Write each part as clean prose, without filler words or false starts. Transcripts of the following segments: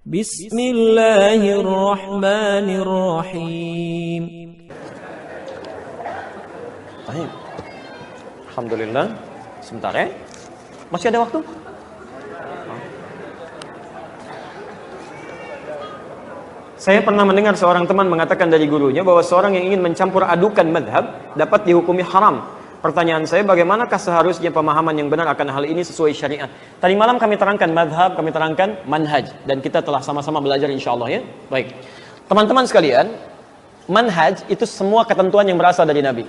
Bismillahirrahmanirrahim. Baik. Alhamdulillah. Sebentar ya. Masih ada waktu? Saya pernah mendengar seorang teman mengatakan dari gurunya bahwa seorang yang ingin mencampur adukan madhab dapat dihukumi haram. Pertanyaan saya, bagaimanakah seharusnya pemahaman yang benar akan hal ini sesuai syariat? Tadi malam kami terangkan madhab, kami terangkan manhaj, dan kita telah sama-sama belajar insyaAllah ya. Baik, teman-teman sekalian, manhaj itu semua ketentuan yang berasal dari Nabi.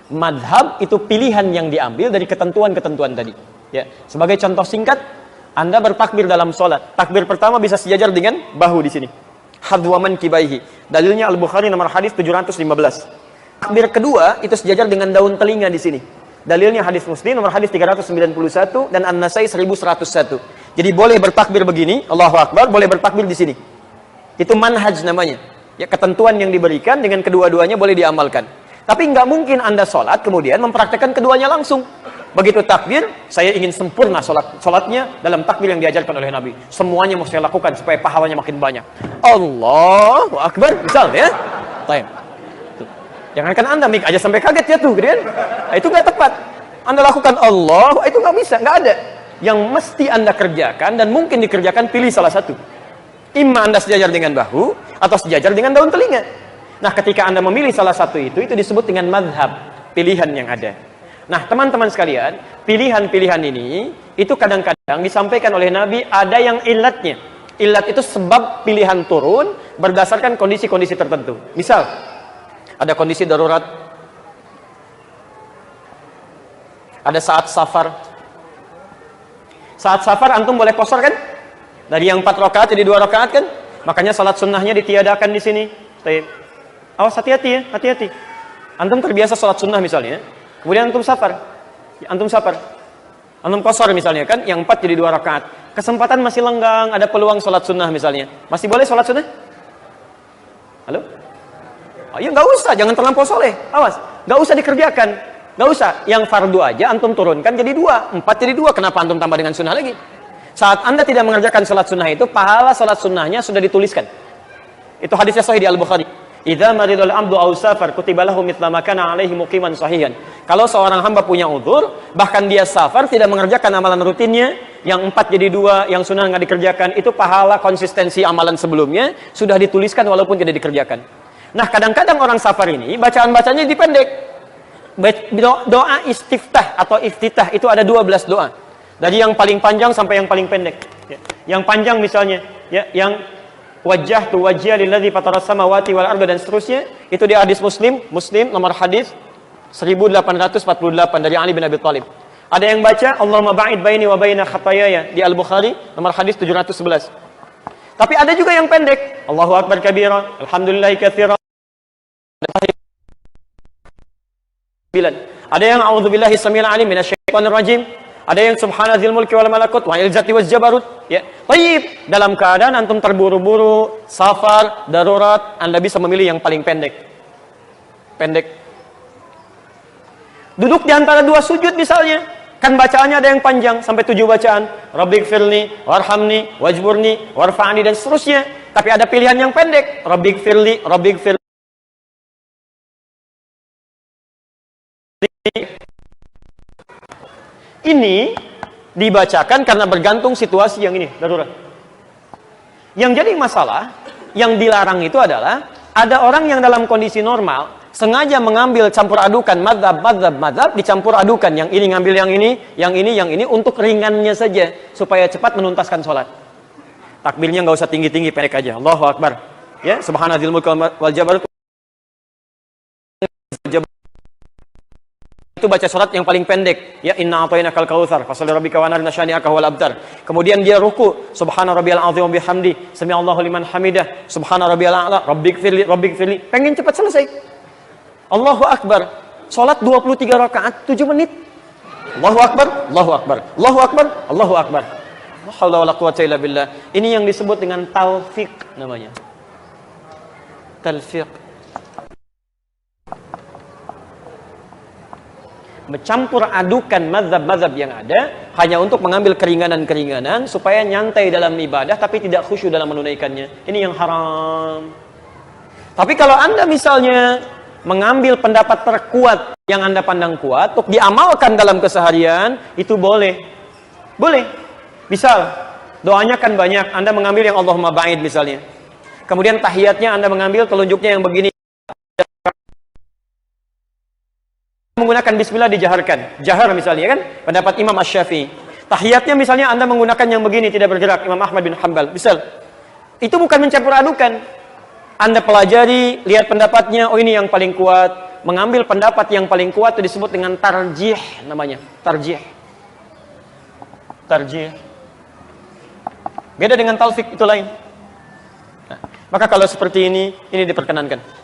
Madhab itu pilihan yang diambil dari ketentuan-ketentuan tadi ya. Sebagai contoh singkat, Anda bertakbir dalam sholat, takbir pertama bisa sejajar dengan bahu di sini, hadwaman kibaihi. Dalilnya Al-Bukhari nomor hadis 715. Takbir kedua itu sejajar dengan daun telinga di sini. Dalilnya hadis Muslim nomor hadis 391 dan An-Nasai 1101. Jadi boleh bertakbir begini, Allahu Akbar, boleh bertakbir di sini. Itu manhaj namanya. Ya, ketentuan yang diberikan dengan kedua-duanya boleh diamalkan. Tapi nggak mungkin Anda sholat kemudian mempraktekkan keduanya langsung. Begitu takbir, saya ingin sempurna sholatnya dalam takbir yang diajarkan oleh Nabi. Semuanya mau saya lakukan supaya pahalanya makin banyak. Allahu Akbar, misal ya. Taim. Jangankan Anda mik aja sampai kaget jatuh, gitu kan? Nah, itu nggak tepat. Anda lakukan Allah, itu nggak bisa, nggak ada. Yang mesti Anda kerjakan dan mungkin dikerjakan, pilih salah satu. Imma Anda sejajar dengan bahu atau sejajar dengan daun telinga. Nah, ketika Anda memilih salah satu itu disebut dengan madhab, pilihan yang ada. Nah, teman-teman sekalian, pilihan-pilihan ini itu kadang-kadang disampaikan oleh Nabi ada yang ilatnya. Ilat itu sebab pilihan turun berdasarkan kondisi-kondisi tertentu. Misal, ada kondisi darurat, ada saat safar. Saat safar antum boleh qashar kan? Dari yang 4 rakaat jadi 2 rakaat kan? Makanya salat sunnahnya ditiadakan di sini. Awas, hati-hati ya, hati-hati. Antum terbiasa salat sunnah misalnya, kemudian antum safar. Antum qashar misalnya kan, yang 4 jadi 2 rakaat. Kesempatan masih lenggang, ada peluang salat sunnah misalnya. Masih boleh salat sunnah? Halo? Oh, ya nggak usah, jangan terlampau soleh. Awas, nggak usah dikerjakan, nggak usah. Yang fardu aja antum turunkan jadi 2, 4 jadi 2. Kenapa antum tambah dengan sunnah lagi? Saat Anda tidak mengerjakan salat sunnah itu, pahala salat sunnahnya sudah dituliskan. Itu hadisnya sahih di Al-Bukhari. Idza maridul abdu aw safar kutiba lahu mithla ma kana alaihi muqiman sahihan. Kalau seorang hamba punya uzur, bahkan dia safar tidak mengerjakan amalan rutinnya, yang 4 jadi 2, yang sunnah nggak dikerjakan, itu pahala konsistensi amalan sebelumnya sudah dituliskan walaupun tidak dikerjakan. Nah, kadang-kadang orang safar ini bacaan-bacanya dipendek. Doa istiftah atau iftitah itu ada 12 doa. Dari yang paling panjang sampai yang paling pendek. Ya. Yang panjang misalnya, ya, yang wajjahtu wajhiya lilladzi fataras samawati wal arda dan seterusnya, itu di hadis Muslim nomor hadis 1848 dari Ali bin Abi Thalib. Ada yang baca Allahumma ba'id baini wa baina khatayaya di Al-Bukhari nomor hadis 711. Tapi ada juga yang pendek. Allahu Akbar kabira, alhamdulillahi katsira. Ada yang a'udzubillahi samil alim minasyaitonir rajim. Ada yang subhanadzil mulki wal malakut wa izzati waz jabarut. Ya. Baik, dalam keadaan antum terburu-buru, safar, darurat, Anda bisa memilih yang paling pendek. Duduk di antara 2 sujud misalnya. Kan bacaannya ada yang panjang sampai 7 bacaan. Rabbighfirli warhamni wajburni warfa'ni dan seterusnya. Tapi ada pilihan yang pendek. Rabbighfirli. Ini dibacakan karena bergantung situasi yang ini, darurat. Yang jadi masalah, yang dilarang itu adalah ada orang yang dalam kondisi normal sengaja mengambil campur adukan madhab dicampur adukan, yang ini ngambil yang ini untuk ringannya saja supaya cepat menuntaskan sholat. Takbirnya nggak usah tinggi-tinggi, pendek aja. Allahu Akbar. Ya, subhanadzil mulki wal jabarut. Itu baca surat yang paling pendek, ya, inna a'tainakal kautsar fasholli rabbika wanhar nasyani'aka wal abtar. Kemudian dia ruku, subhana rabbiyal azim wa bihamdi, sami'allahu liman hamidah, subhana rabbiyal a'la, rabbighfirli. Pengen cepat selesai. Allahu Akbar. Salat 23 rakaat 7 menit. Allahu Akbar, Allahu Akbar, Allahu Akbar, Allahu Akbar. La haula wala quwwata illa billah. Ini yang disebut dengan talfiq namanya. Talfiq. mencampur adukan mazhab-mazhab yang ada hanya untuk mengambil keringanan-keringanan supaya nyantai dalam ibadah tapi tidak khusyuk dalam menunaikannya. Ini yang haram. Tapi kalau Anda misalnya mengambil pendapat terkuat yang Anda pandang kuat untuk diamalkan dalam keseharian, itu boleh. Boleh. Misal, doanya kan banyak, Anda mengambil yang Allahumma ba'id misalnya. Kemudian tahiyatnya Anda mengambil telunjuknya yang begini. Menggunakan bismillah dijaharkan. Jahar misalnya kan, pendapat Imam Asy-Syafi'i. Tahiyatnya misalnya Anda menggunakan yang begini, tidak bergerak, Imam Ahmad bin Hanbal. Misal, itu bukan mencampur adukan. Anda pelajari, lihat pendapatnya, oh ini yang paling kuat. Mengambil pendapat yang paling kuat itu disebut dengan tarjih namanya. Tarjih. Tarjih. Beda dengan talfik, itu lain. Nah, maka kalau seperti ini diperkenankan.